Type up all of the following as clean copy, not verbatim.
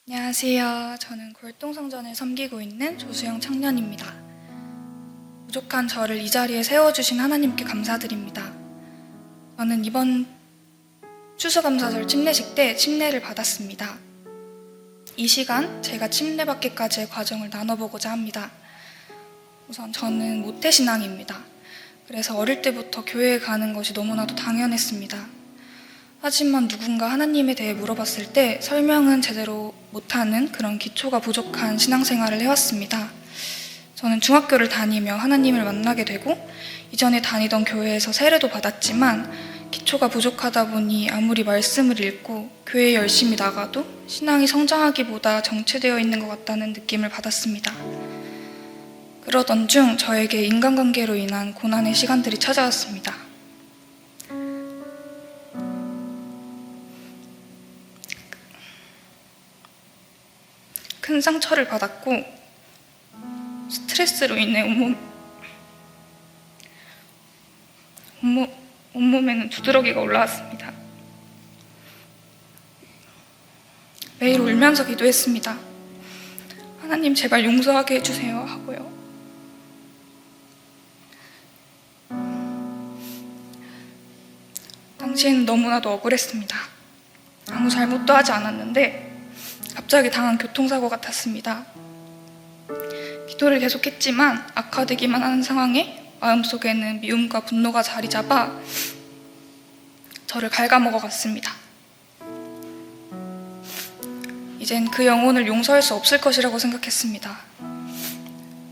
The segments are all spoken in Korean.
안녕하세요. 저는 골동성전을 섬기고 있는 조수영 청년입니다. 부족한 저를 이 자리에 세워주신 하나님께 감사드립니다. 저는 이번 추수감사절 침례식 때 침례를 받았습니다. 이 시간 제가 침례받기까지의 과정을 나눠보고자 합니다. 우선 저는 모태신앙입니다. 그래서 어릴 때부터 교회에 가는 것이 너무나도 당연했습니다. 하지만 누군가 하나님에 대해 물어봤을 때 설명은 제대로 못하는 그런 기초가 부족한 신앙생활을 해왔습니다. 저는 중학교를 다니며 하나님을 만나게 되고 이전에 다니던 교회에서 세례도 받았지만 기초가 부족하다 보니 아무리 말씀을 읽고 교회에 열심히 나가도 신앙이 성장하기보다 정체되어 있는 것 같다는 느낌을 받았습니다. 그러던 중 저에게 인간관계로 인한 고난의 시간들이 찾아왔습니다. 큰 상처를 받았고 스트레스로 인해 온몸에는 두드러기가 올라왔습니다. 매일 울면서 기도했습니다. 하나님 제발 용서하게 해주세요 하고요. 당시에는 너무나도 억울했습니다. 아무 잘못도 하지 않았는데 갑자기 당한 교통사고 같았습니다. 기도를 계속했지만 악화되기만 하는 상황에 마음속에는 미움과 분노가 자리 잡아 저를 갉아먹어 갔습니다. 이젠 그 영혼을 용서할 수 없을 것이라고 생각했습니다.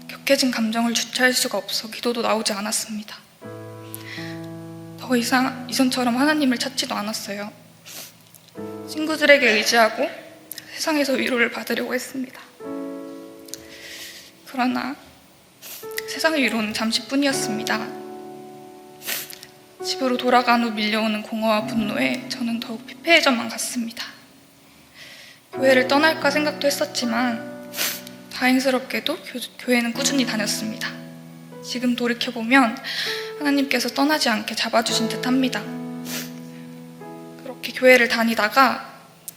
격해진 감정을 주체할 수가 없어 기도도 나오지 않았습니다. 더 이상 이전처럼 하나님을 찾지도 않았어요. 친구들에게 의지하고 세상에서 위로를 받으려고 했습니다. 그러나 세상의 위로는 잠시뿐이었습니다. 집으로 돌아간 후 밀려오는 공허와 분노에 저는 더욱 피폐해져만 갔습니다. 교회를 떠날까 생각도 했었지만 다행스럽게도 교회는 꾸준히 다녔습니다. 지금 돌이켜보면 하나님께서 떠나지 않게 잡아주신 듯합니다. 그렇게 교회를 다니다가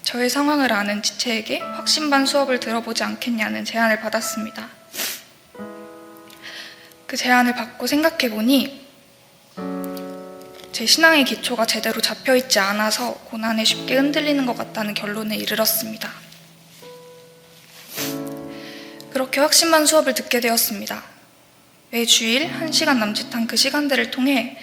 저의 상황을 아는 지체에게 확신반 수업을 들어보지 않겠냐는 제안을 받았습니다. 그 제안을 받고 생각해보니 제 신앙의 기초가 제대로 잡혀있지 않아서 고난에 쉽게 흔들리는 것 같다는 결론에 이르렀습니다. 그렇게 확신반 수업을 듣게 되었습니다. 매 주일 1시간 남짓한 그 시간들을 통해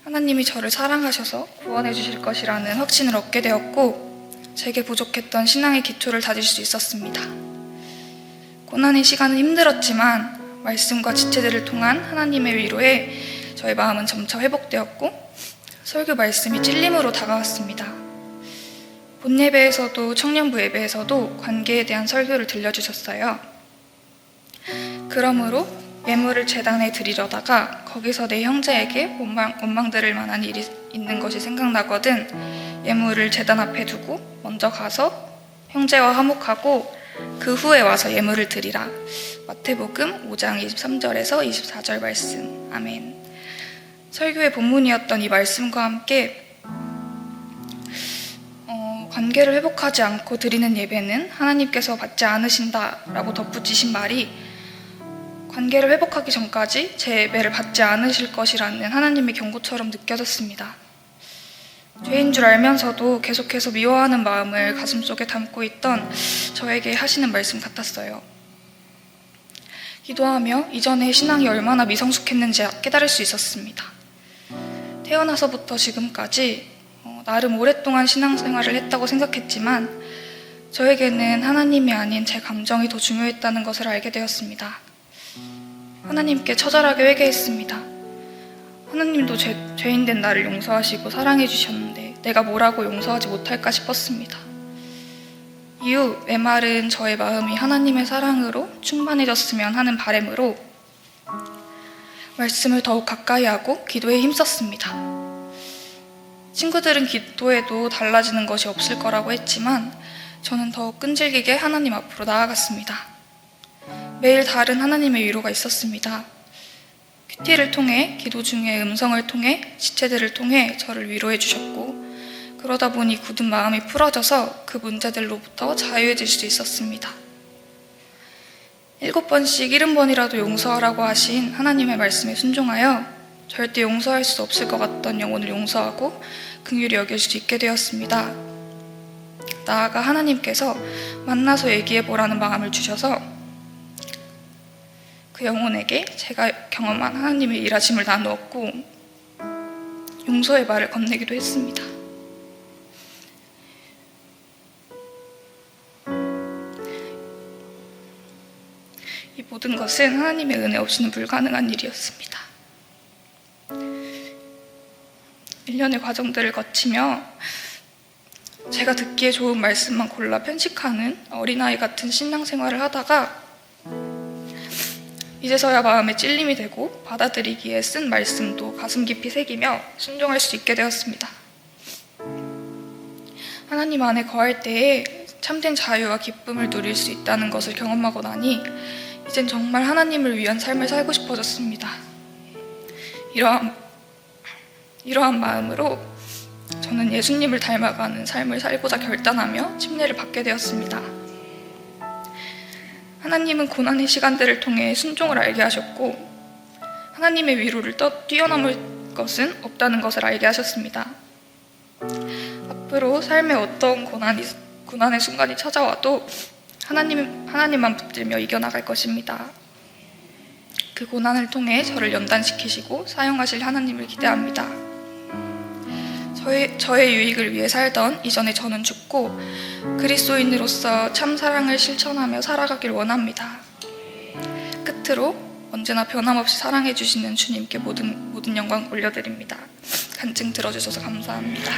하나님이 저를 사랑하셔서 구원해 주실 것이라는 확신을 얻게 되었고 제게 부족했던 신앙의 기초를 다질 수 있었습니다. 고난의 시간은 힘들었지만 말씀과 지체들을 통한 하나님의 위로에 저의 마음은 점차 회복되었고 설교 말씀이 찔림으로 다가왔습니다. 본 예배에서도 청년부 예배에서도 관계에 대한 설교를 들려주셨어요. 그러므로 예물을 제단에 드리려다가 거기서 내 형제에게 원망 들을 만한 일이 있는 것이 생각나거든 예물을 제단 앞에 두고 먼저 가서 형제와 화목하고 그 후에 와서 예물을 드리라. 마태복음 5장 23절에서 24절 말씀. 아멘. 설교의 본문이었던 이 말씀과 함께 관계를 회복하지 않고 드리는 예배는 하나님께서 받지 않으신다라고 덧붙이신 말이 관계를 회복하기 전까지 제 예배를 받지 않으실 것이라는 하나님의 경고처럼 느껴졌습니다. 죄인 줄 알면서도 계속해서 미워하는 마음을 가슴속에 담고 있던 저에게 하시는 말씀 같았어요. 기도하며 이전에 신앙이 얼마나 미성숙했는지 깨달을 수 있었습니다. 태어나서부터 지금까지 나름 오랫동안 신앙생활을 했다고 생각했지만 저에게는 하나님이 아닌 제 감정이 더 중요했다는 것을 알게 되었습니다. 하나님께 처절하게 회개했습니다. 하나님도 죄인된 나를 용서하시고 사랑해 주셨는데 내가 뭐라고 용서하지 못할까 싶었습니다. 이후 메마른 저의 마음이 하나님의 사랑으로 충만해졌으면 하는 바람으로 말씀을 더욱 가까이 하고 기도에 힘썼습니다. 친구들은 기도해도 달라지는 것이 없을 거라고 했지만 저는 더욱 끈질기게 하나님 앞으로 나아갔습니다. 매일 다른 하나님의 위로가 있었습니다. 큐티를 통해 기도 중에 음성을 통해 지체들을 통해 저를 위로해 주셨고 그러다 보니 굳은 마음이 풀어져서 그 문제들로부터 자유해질 수 있었습니다. 7번씩 70번이라도 용서하라고 하신 하나님의 말씀에 순종하여 절대 용서할 수 없을 것 같던 영혼을 용서하고 긍휼히 여길 수 있게 되었습니다. 나아가 하나님께서 만나서 얘기해보라는 마음을 주셔서 그 영혼에게 제가 경험한 하나님의 일하심을 나누었고 용서의 말을 건네기도 했습니다. 이 모든 것은 하나님의 은혜 없이는 불가능한 일이었습니다. 1년의 과정들을 거치며 제가 듣기에 좋은 말씀만 골라 편식하는 어린아이 같은 신앙생활을 하다가 이제서야 마음에 찔림이 되고 받아들이기에 쓴 말씀도 가슴 깊이 새기며 순종할 수 있게 되었습니다. 하나님 안에 거할 때에 참된 자유와 기쁨을 누릴 수 있다는 것을 경험하고 나니 이젠 정말 하나님을 위한 삶을 살고 싶어졌습니다. 이러한 마음으로 저는 예수님을 닮아가는 삶을 살고자 결단하며 침례를 받게 되었습니다. 하나님은 고난의 시간들을 통해 순종을 알게 하셨고 하나님의 위로를 뛰어넘을 것은 없다는 것을 알게 하셨습니다. 앞으로 삶에 어떤 고난의 순간이 찾아와도 하나님만 붙들며 이겨나갈 것입니다. 그 고난을 통해 저를 연단시키시고 사용하실 하나님을 기대합니다. 저의 유익을 위해 살던 이전에 저는 죽고 그리스도인으로서 참 사랑을 실천하며 살아가길 원합니다. 끝으로 언제나 변함없이 사랑해 주시는 주님께 모든 영광 올려드립니다. 간증 들어주셔서 감사합니다.